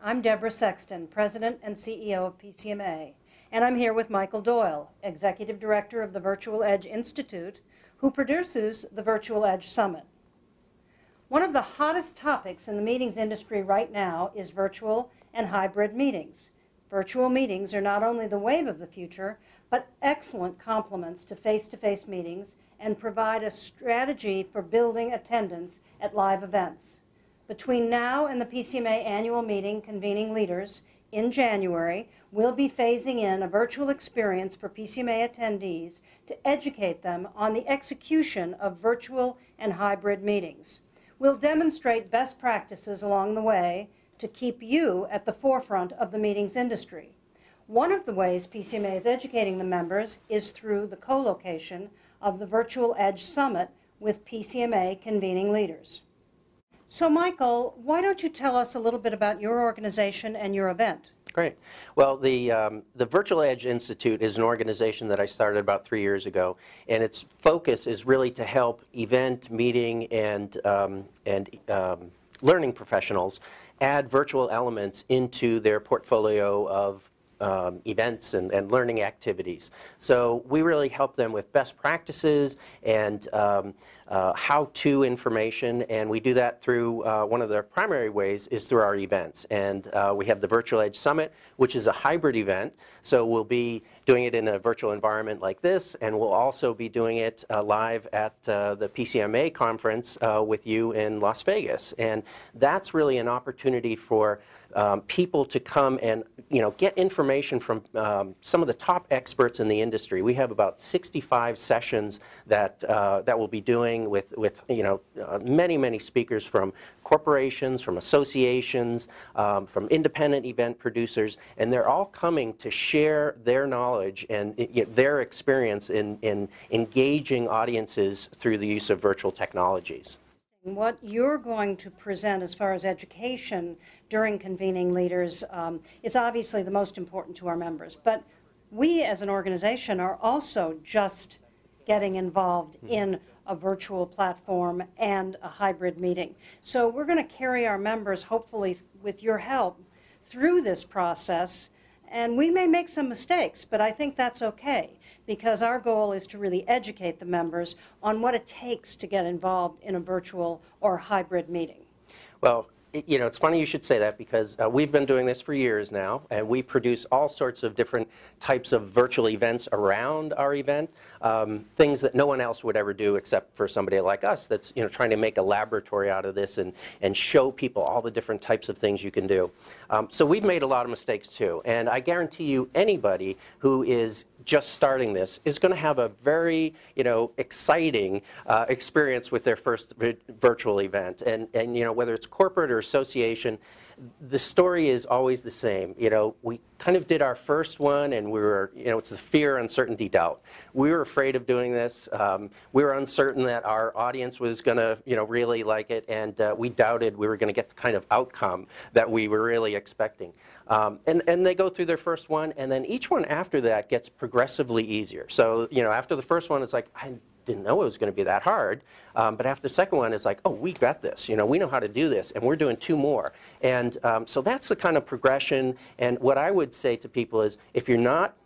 I'm Deborah Sexton, President and CEO of PCMA, and I'm here with Michael Doyle, Executive Director of the Virtual Edge Institute, who produces the Virtual Edge Summit. One of the hottest topics in the meetings industry right now is virtual and hybrid meetings. Virtual meetings are not only the wave of the future, but excellent complements to face-to-face meetings and provide a strategy for building attendance at live events. Between now and the PCMA annual meeting convening leaders in January, we'll be phasing in a virtual experience for PCMA attendees to educate them on the execution of virtual and hybrid meetings. We'll demonstrate best practices along the way to keep you at the forefront of the meetings industry. One of the ways PCMA is educating the members is through the co-location of the Virtual Edge Summit with PCMA Convening Leaders. So Michael, why don't you tell us a little bit about your organization and your event? Great. Well, the Virtual Edge Institute is an organization that I started about 3 years ago, and its focus is really to help event, meeting, and learning professionals add virtual elements into their portfolio of events and learning activities. So we really help them with best practices and how-to information, and we do that through one of the primary ways is through our events. And we have the Virtual Edge Summit, which is a hybrid event. So we'll be doing it in a virtual environment like this, and we'll also be doing it live at the PCMA conference with you in Las Vegas. And that's really an opportunity for people to come and get information from some of the top experts in the industry. We have about 65 sessions that we'll be doing with many speakers from corporations, from associations, from independent event producers, and they're all coming to share their knowledge and their experience in engaging audiences through the use of virtual technologies. What you're going to present as far as education during convening leaders is obviously the most important to our members. But we as an organization are also just getting involved in a virtual platform and a hybrid meeting. So we're going to carry our members, hopefully with your help, through this process. And we may make some mistakes, but I think that's okay, because our goal is to really educate the members on what it takes to get involved in a virtual or hybrid meeting. Well, it's funny you should say that, because we've been doing this for years now, and we produce all sorts of different types of virtual events around our event, things that no one else would ever do except for somebody like us that's trying to make a laboratory out of this and show people all the different types of things you can do. So we've made a lot of mistakes too, and I guarantee you anybody who is just starting this is going to have a very exciting experience with their first virtual event, and whether it's corporate or association, the story is always the same. We kind of did our first one, and we were, it's the fear, uncertainty, doubt. We were afraid of doing this. We were uncertain that our audience was going to, really like it, and we doubted we were going to get the kind of outcome that we were really expecting. And they go through their first one, and then each one after that gets progressively easier. So, after the first one, it's like, I didn't know it was going to be that hard, but after the second one, it's like, oh, we got this. We know how to do this, and we're doing 2 more. And so that's the kind of progression. And what I would say to people is, if you're not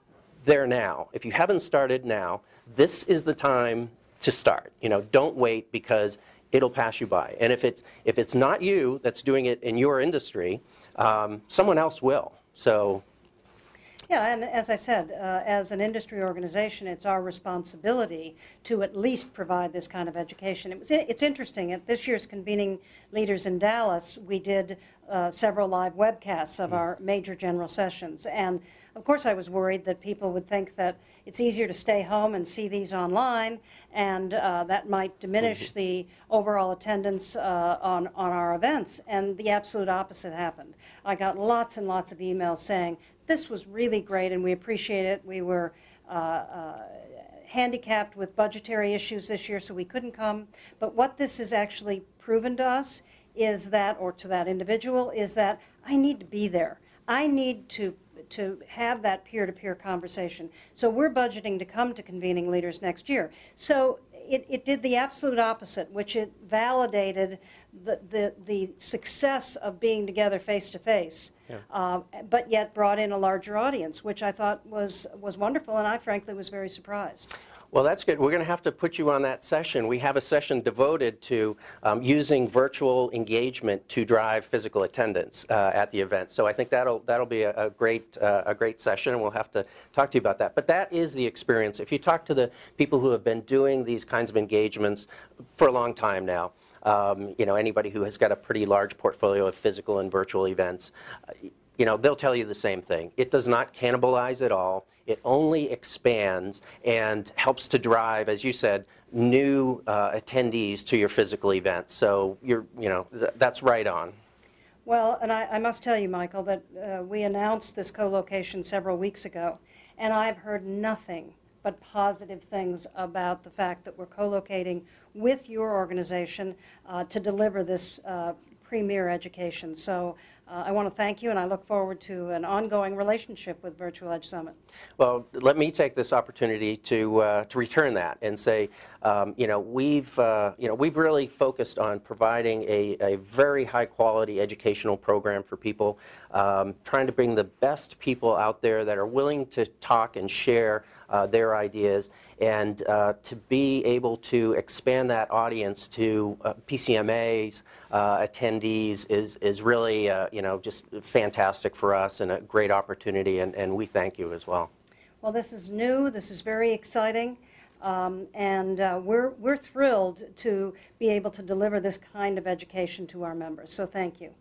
there now, if you haven't started now, this is the time to start. Don't wait, because it'll pass you by. And if it's not you that's doing it in your industry, someone else will. So. Yeah, and as I said, as an industry organization, it's our responsibility to at least provide this kind of education. It's interesting, at this year's Convening Leaders in Dallas, we did several live webcasts of our major general sessions. And of course I was worried that people would think that it's easier to stay home and see these online, and that might diminish the overall attendance on our events. And the absolute opposite happened. I got lots and lots of emails saying, this was really great and we appreciate it. We were handicapped with budgetary issues this year, so we couldn't come. But what this has actually proven to us is that, or to that individual, is that I need to be there. I need to have that peer-to-peer conversation. So we're budgeting to come to Convening Leaders next year. So it did the absolute opposite, which it validated the success of being together face to face, Yeah. but yet brought in a larger audience, which I thought was wonderful, and I frankly was very surprised. Well, that's good. We're going to have to put you on that session. We have a session devoted to using virtual engagement to drive physical attendance at the event. So I think that'll be a great session, and we'll have to talk to you about that. But that is the experience. If you talk to the people who have been doing these kinds of engagements for a long time now, you know, anybody who has got a pretty large portfolio of physical and virtual events, you know, they'll tell you the same thing. It does not cannibalize at all. It only expands and helps to drive, as you said, new attendees to your physical events. So you know, that's right on. Well, and I must tell you, Michael, that we announced this co-location several weeks ago, and I've heard nothing but positive things about the fact that we're co-locating with your organization to deliver this premier education. So I want to thank you, and I look forward to an ongoing relationship with Virtual Edge Summit. Well, let me take this opportunity to return that and say, you know, we've really focused on providing a very high quality educational program for people, trying to bring the best people out there that are willing to talk and share their ideas, and to be able to expand that audience to PCMA's attendees is really you know, just fantastic for us and a great opportunity, and we thank you as well. Well, this is new, this is very exciting, and we're thrilled to be able to deliver this kind of education to our members, so thank you.